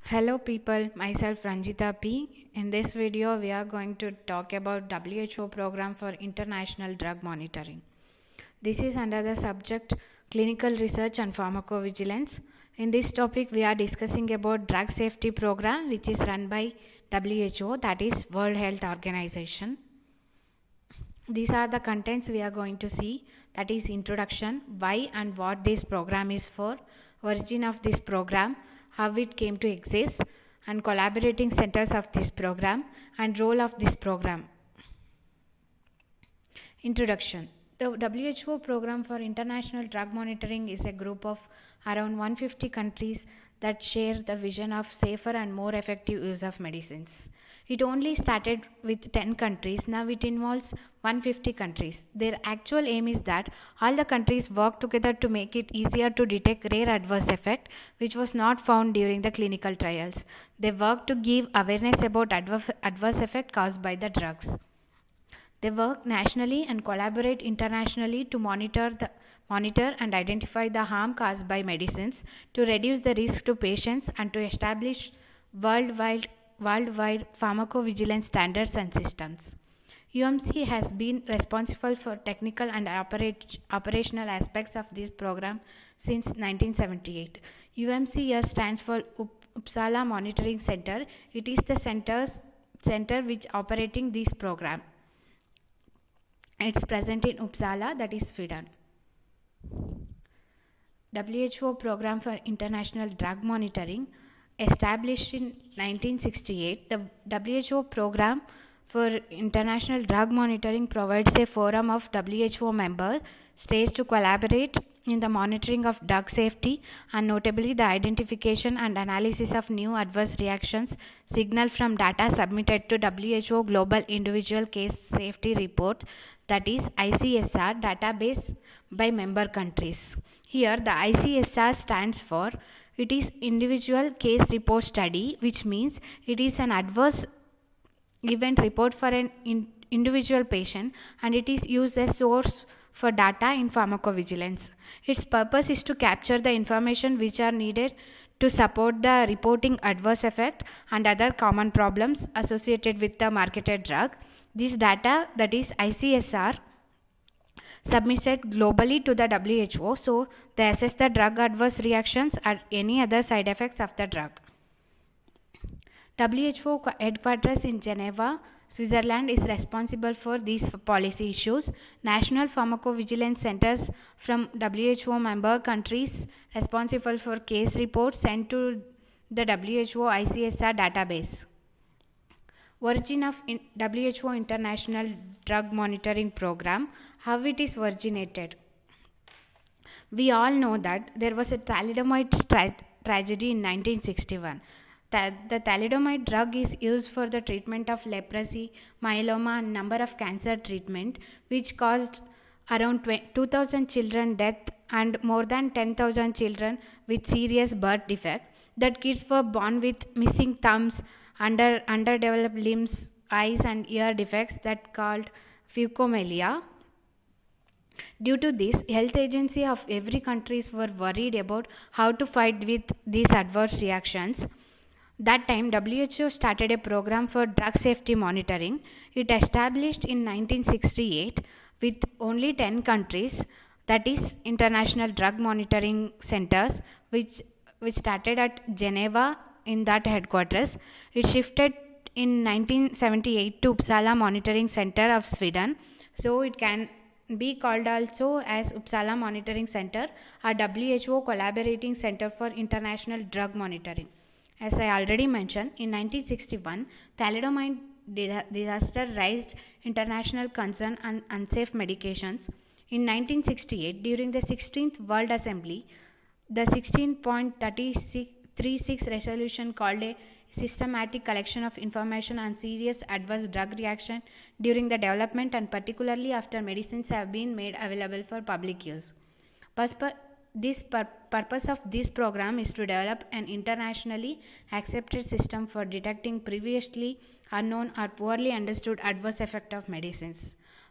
Hello people, myself Ranjita P. In this video we are going to talk about WHO program for international drug monitoring. This is under the subject clinical research and pharmacovigilance. In this topic we are discussing about drug safety program which is run by WHO, that is World Health Organization. These are the contents we are going to see, that is introduction, why and what this program is for, origin of this program, how it came to exist, and collaborating centers of this program and role of this program. Introduction. The WHO program for international drug monitoring is a group of around 150 countries that share the vision of safer and more effective use of medicines. It only started with 10 countries, now it involves 150 countries. Their actual aim is that all the countries work together to make it easier to detect rare adverse effect which was not found during the clinical trials. They work to give awareness about adverse effect caused by the drugs. They work nationally and collaborate internationally to monitor and identify the harm caused by medicines, to reduce the risk to patients, and to establish worldwide pharmacovigilance standards and systems. UMC has been responsible for technical and operational aspects of this program since 1978. UMC here stands for Uppsala Monitoring Center. It is the center which operating this program. It's present in Uppsala, that is Sweden. WHO Program for International Drug Monitoring, established in 1968. The WHO Program for International Drug Monitoring provides a forum of WHO member states to collaborate in the monitoring of drug safety and notably the identification and analysis of new adverse reactions signal from data submitted to WHO Global Individual Case Safety Report, that is ICSR database by member countries. Here the ICSR stands for it is Individual Case Report Study, which means it is an adverse event report for an individual patient and it is used as source for data in pharmacovigilance. Its purpose is to capture the information which are needed to support the reporting adverse effect and other common problems associated with the marketed drug. This data, that is ICSR, submitted globally to the WHO, so they assess the drug adverse reactions or any other side effects of the drug. WHO headquarters in Geneva, Switzerland is responsible for these policy issues. National pharmacovigilance centers from WHO member countries responsible for case reports sent to the WHO ICSR database. Origin of WHO International Drug Monitoring Program, how it is originated. We all know that there was a thalidomide tragedy in 1961. The thalidomide drug is used for the treatment of leprosy, myeloma and number of cancer treatment, which caused around 2,000 children death and more than 10,000 children with serious birth defect. That kids were born with missing thumbs, underdeveloped limbs, eyes and ear defects that called phecomelia. Due to this, health agency of every countries were worried about how to fight with these adverse reactions. That time WHO started a program for drug safety monitoring. It established in 1968 with only 10 countries, that is International Drug Monitoring Centers, which started at Geneva in that headquarters. It shifted in 1978 to Uppsala Monitoring Center of Sweden, so it can be called also as Uppsala Monitoring Center or WHO Collaborating Center for International Drug Monitoring. As I already mentioned, in 1961, thalidomide disaster raised international concern on unsafe medications. In 1968, during the 16th World Assembly, the 16.36 resolution called a systematic collection of information on serious adverse drug reaction during the development and particularly after medicines have been made available for public use. Purpose of this program is to develop an internationally accepted system for detecting previously unknown or poorly understood adverse effect of medicines.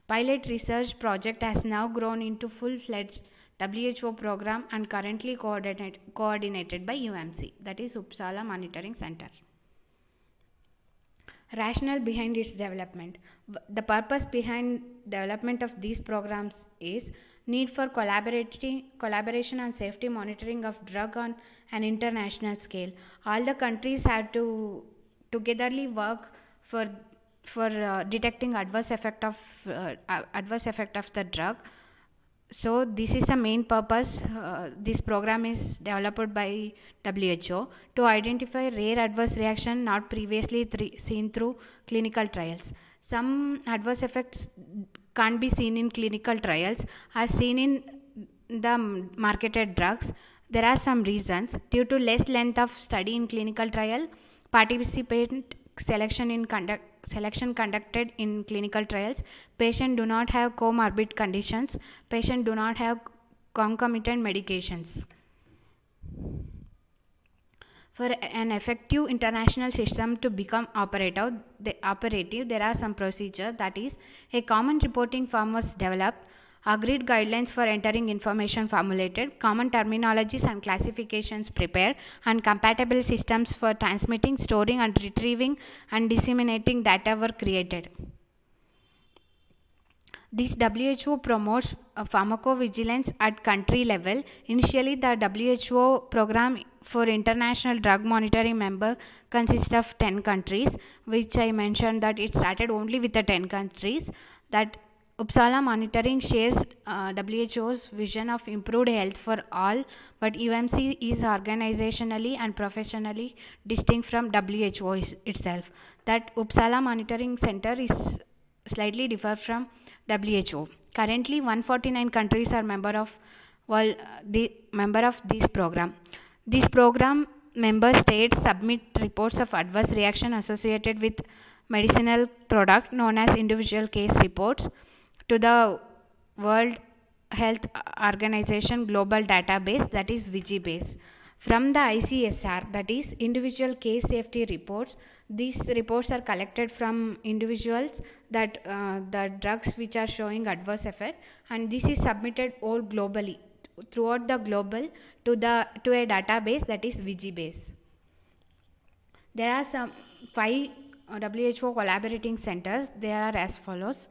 Pilot research project has now grown into full-fledged WHO program and currently coordinated by UMC, that is Uppsala Monitoring Center. Rationale behind its development. The purpose behind development of these programs is need for collaboration and safety monitoring of drug on an international scale. All the countries have to togetherly work for detecting adverse effect of the drug. So this is the main purpose. This program is developed by WHO to identify rare adverse reaction not previously seen through clinical trials. Some adverse effects can't be seen in clinical trials, are seen in the marketed drugs. There are some reasons. Due to less length of study in clinical trial, participant selection conducted in clinical trials, patients do not have comorbid conditions, patients do not have concomitant medications. For an effective international system to become operative, there are some procedures. That is, a common reporting form was developed, agreed guidelines for entering information formulated, common terminologies and classifications prepared, and compatible systems for transmitting, storing, and retrieving and disseminating data were created. This WHO promotes pharmacovigilance at country level. Initially, the WHO program for international drug monitoring member consists of 10 countries, which I mentioned that it started only with the 10 countries. That Uppsala Monitoring shares WHO's vision of improved health for all, but UMC is organizationally and professionally distinct from WHO itself. That Uppsala Monitoring Center is slightly different from WHO. Currently, 149 countries are member of this program. This program member states submit reports of adverse reaction associated with medicinal product known as individual case reports to the World Health Organization Global Database, that is WGBase. From the ICSR, that is individual case safety reports, these reports are collected from individuals that the drugs which are showing adverse effect, and this is submitted all globally throughout the global to a database, that is WGBase. There are some 5 WHO collaborating centers. They are as follows.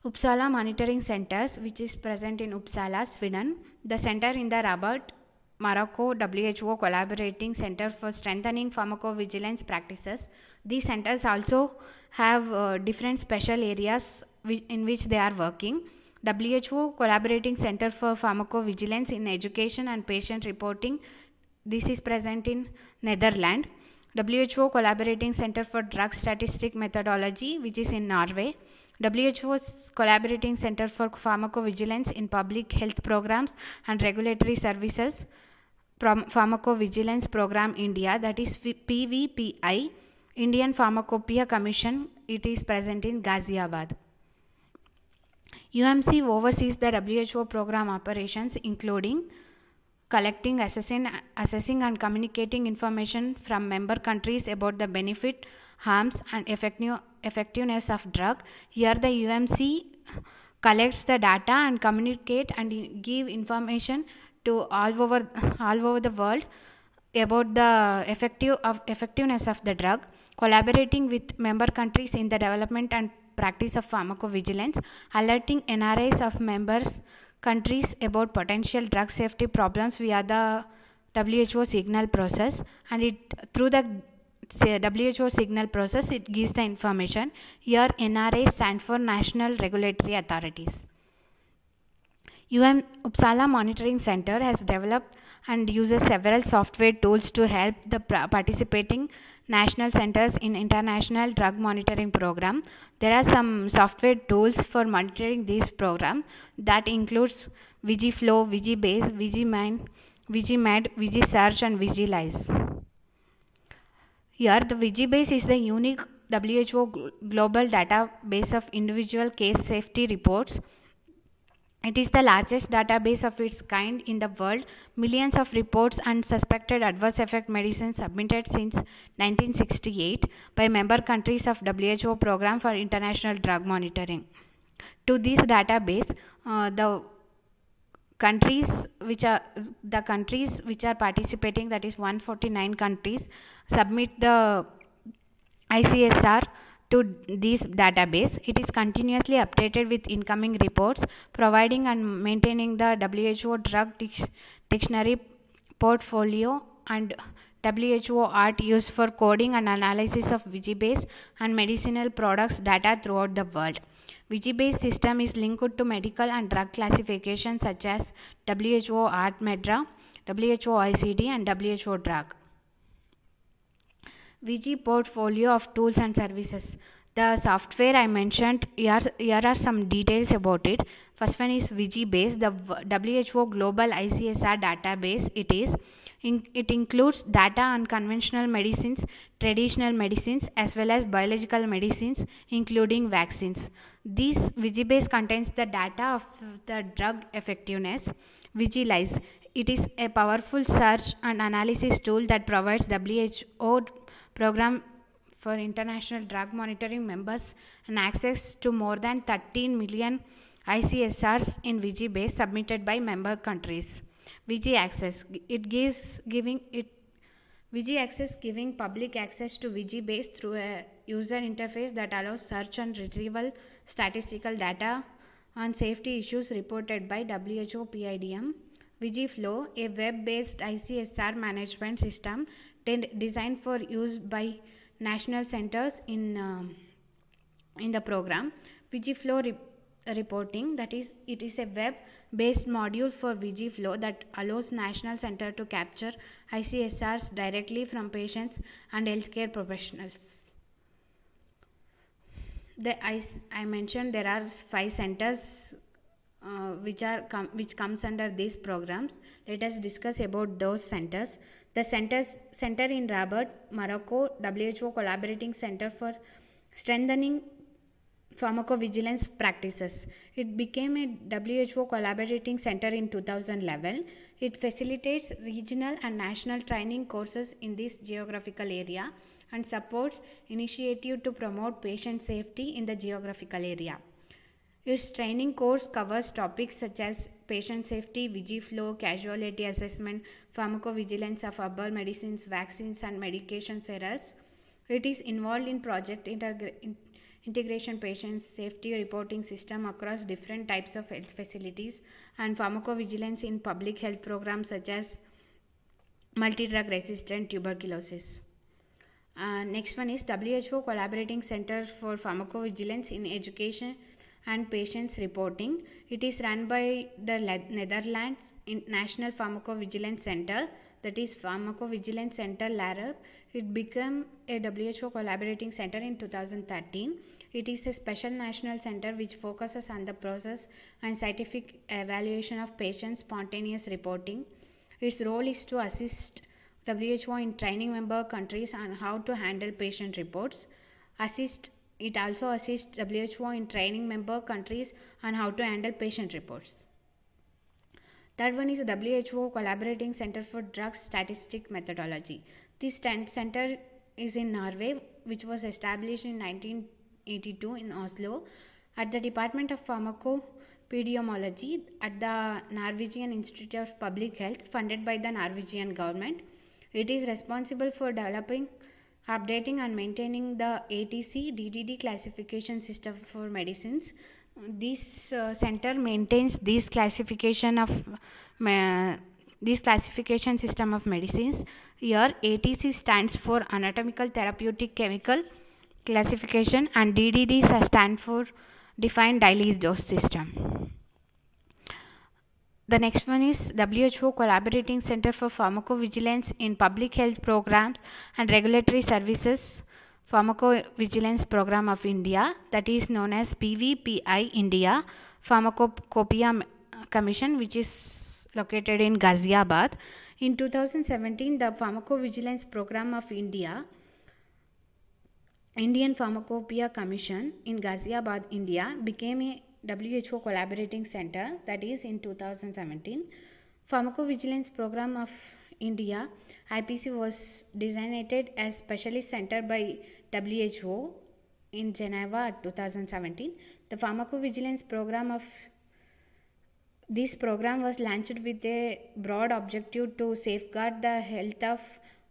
Uppsala Monitoring Centers, which is present in Uppsala, Sweden. The center in the Rabat, Morocco, WHO Collaborating Center for Strengthening Pharmacovigilance Practices. These centers also have different special areas in which they are working. WHO Collaborating Center for Pharmacovigilance in Education and Patient Reporting. This is present in Netherlands. WHO Collaborating Center for Drug Statistic Methodology, which is in Norway. WHO's Collaborating Center for Pharmacovigilance in Public Health Programs and Regulatory Services, Pharmacovigilance Program India, that is PVPI, Indian Pharmacopoeia Commission, it is present in Ghaziabad. UMC oversees the WHO program operations, including collecting, assessing and communicating information from member countries about the benefit, harms and effectiveness of drug. Here the UMC collects the data and communicate and give information to all over the world about the effectiveness of the drug, collaborating with member countries in the development and practice of pharmacovigilance, alerting NRIs of members countries about potential drug safety problems via the WHO signal process, and through the WHO signal process it gives the information. Here NRA stand for National Regulatory Authorities. Uppsala Monitoring Center has developed and uses several software tools to help the participating national centers in international drug monitoring program. There are some software tools for monitoring this program that includes VigiFlow, VigiBase, VigiMine, VigiMed, VigiSearch and VigiLice. Here the VigiBase is the unique WHO global database of individual case safety reports. It is the largest database of its kind in the world. Millions of reports and suspected adverse effect medicines submitted since 1968 by member countries of WHO Program for International Drug Monitoring. To this database, the countries which are participating, that is 149 countries, submit the ICSR to this database. It is continuously updated with incoming reports, providing and maintaining the WHO drug dictionary portfolio and WHO art used for coding and analysis of Vigibase and medicinal products data throughout the world. Vigibase system is linked to medical and drug classification such as WHO art MEDRA, WHO ICD and WHO drug. Vigi portfolio of tools and services. The software I mentioned, here are some details about it. First one is Vigibase, the WHO Global ICSR database. It includes data on conventional medicines, traditional medicines, as well as biological medicines, including vaccines. This Vigibase contains the data of the drug effectiveness. Vigilize. It is a powerful search and analysis tool that provides WHO program for international drug monitoring members and access to more than 13 million ICSRs in Vigibase submitted by member countries. Vigi Access. Vigi Access giving public access to Vigibase through a user interface that allows search and retrieval statistical data on safety issues reported by WHO PIDM. VigiFlow, a web-based ICSR management system designed for use by national centers in the program. VigiFlow reporting, that is, it is a web-based module for VigiFlow that allows national center to capture ICSRs directly from patients and healthcare professionals. I mentioned there are 5 centers which comes under these programs. Let us discuss about those centers. The center in Rabat, Morocco, WHO Collaborating Center for Strengthening Pharmacovigilance Practices. It became a WHO Collaborating Center in 2011. It facilitates regional and national training courses in this geographical area and supports initiative to promote patient safety in the geographical area. Its training course covers topics such as patient safety, VigiFlow, casualty assessment, pharmacovigilance of herbal medicines, vaccines and medication errors. It is involved in project integration patient safety reporting system across different types of health facilities and pharmacovigilance in public health programs such as multi-drug resistant tuberculosis. Next one is WHO Collaborating Center for Pharmacovigilance in Education and Patients Reporting. It is run by the Netherlands National Pharmacovigilance Center, that is Pharmacovigilance Center LAREP. It became a WHO Collaborating Center in 2013. It is a special national center which focuses on the process and scientific evaluation of patient spontaneous reporting. Its role is to assist WHO in training member countries on how to handle patient reports. It also assists WHO in training member countries on how to handle patient reports. Third one is the WHO Collaborating Center for Drug Statistic Methodology. This center is in Norway, which was established in 1982 in Oslo at the Department of Pharmacoepidemiology at the Norwegian Institute of Public Health, funded by the Norwegian government. It is responsible for developing, updating and maintaining the ATC DDD classification system for medicines. This center maintains this classification system of medicines. Here ATC stands for anatomical therapeutic chemical classification and DDD stand for defined daily dose system. The next one is WHO Collaborating Center for Pharmacovigilance in Public Health Programs and Regulatory Services Pharmacovigilance Program of India, that is known as PVPI India Pharmacopoeia Commission, which is located in Ghaziabad. In 2017, the Pharmacovigilance Program of India, Indian Pharmacopoeia Commission in Ghaziabad, India, became a WHO Collaborating Center, that is in 2017. Pharmacovigilance Program of India, IPC, was designated as Specialist Center by WHO in Geneva 2017. The Pharmacovigilance Program of This program was launched with a broad objective to safeguard the health of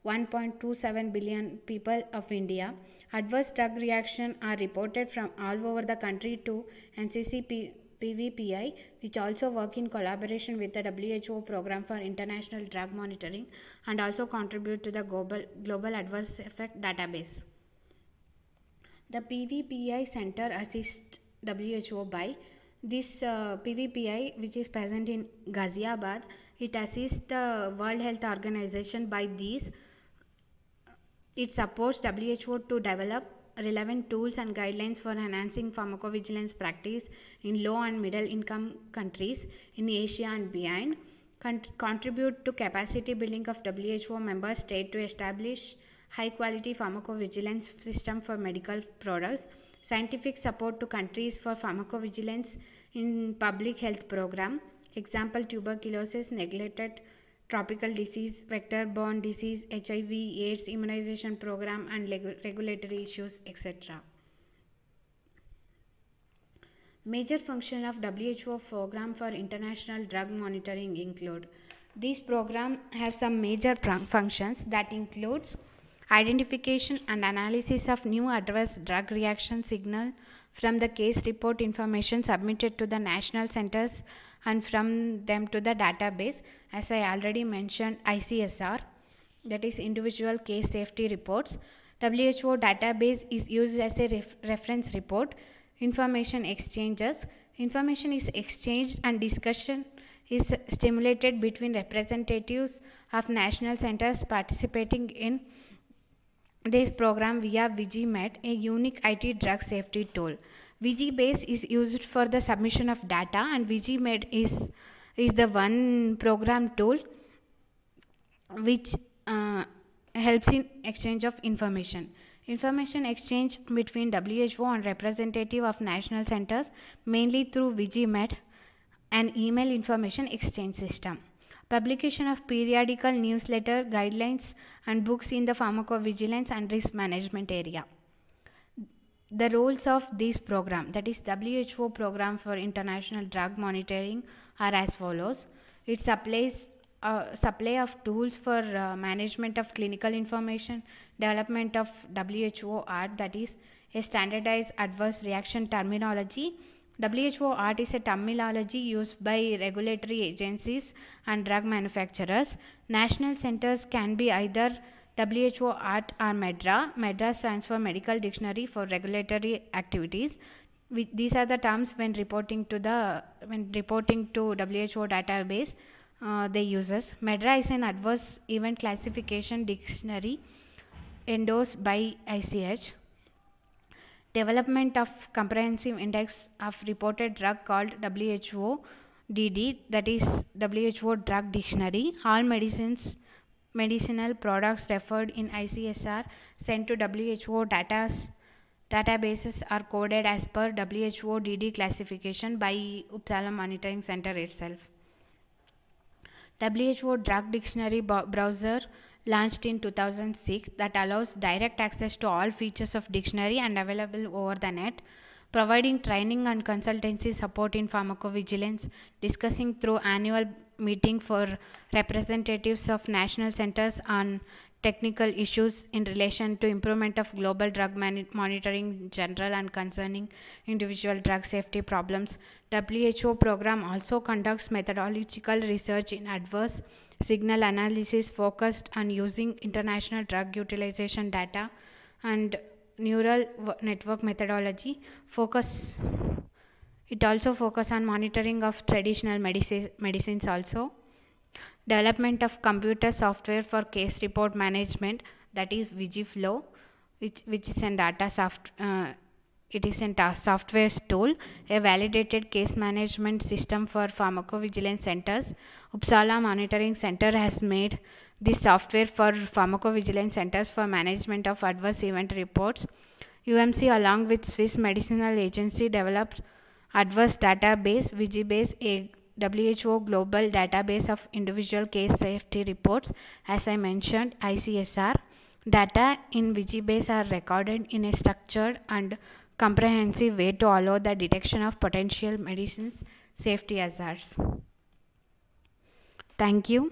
1.27 billion people of India. Adverse drug reactions are reported from all over the country to PVPI, which also work in collaboration with the WHO Program for International Drug Monitoring and also contribute to the Global Adverse Effect Database. The PVPI Center assists WHO by this PVPI, which is present in Ghaziabad. It assists the World Health Organization by these. It supports WHO to develop relevant tools and guidelines for enhancing pharmacovigilance practice in low and middle income countries in Asia and beyond. Contribute to capacity building of WHO member state to establish high quality pharmacovigilance system for medical products. Scientific support to countries for pharmacovigilance in public health program. Example, tuberculosis, neglected tropical disease, vector-borne disease, HIV, AIDS, immunization program and regulatory issues, etc. Major function of WHO program for international drug monitoring include. These programs have some major functions that includes identification and analysis of new adverse drug reaction signal from the case report information submitted to the national centers and from them to the database. As I already mentioned, ICSR, that is individual case safety reports. WHO database is used as a reference report. Information exchanges. Information is exchanged and discussion is stimulated between representatives of national centers participating in this program via VigiMed, a unique IT drug safety tool. VigiBase is used for the submission of data, and VigiMed is the one program tool which helps in exchange of information. Information exchange between WHO and representative of national centers mainly through VigiMed, an email information exchange system. Publication of periodical newsletter, guidelines and books in the pharmacovigilance and risk management area. The roles of this program, that is WHO Program for International Drug Monitoring, are as follows. It supplies supply of tools for management of clinical information, development of WHO ART, that is a standardized adverse reaction terminology. WHO ART is a terminology used by regulatory agencies and drug manufacturers. National centers can be either WHO ART or MEDRA. MEDRA stands for Medical Dictionary for Regulatory Activities. These are the terms when reporting to WHO database. They uses. MEDRA is an adverse event classification dictionary endorsed by ICH. Development of comprehensive index of reported drug called WHO DD, that is WHO Drug Dictionary. All medicinal products referred in ICSR sent to WHO databases are coded as per WHO DD classification by Uppsala Monitoring Center itself. WHO Drug Dictionary browser launched in 2006 that allows direct access to all features of dictionary and available over the net, providing training and consultancy support in pharmacovigilance, discussing through annual meeting for representatives of national centers on technical issues in relation to improvement of global drug monitoring in general and concerning individual drug safety problems. WHO program also conducts methodological research in adverse signal analysis focused on using international drug utilization data and neural network methodology. It also focuses on monitoring of traditional medicines also. Development of computer software for case report management, that is VigiFlow, which is a software tool, a validated case management system for pharmacovigilance centers. Uppsala Monitoring Center has made this software for pharmacovigilance centers for management of adverse event reports. UMC along with Swiss Medicinal Agency developed adverse database VigiBase, a WHO global database of individual case safety reports. As I mentioned, ICSR data in VigiBase are recorded in a structured and comprehensive way to allow the detection of potential medicines safety hazards. Thank you.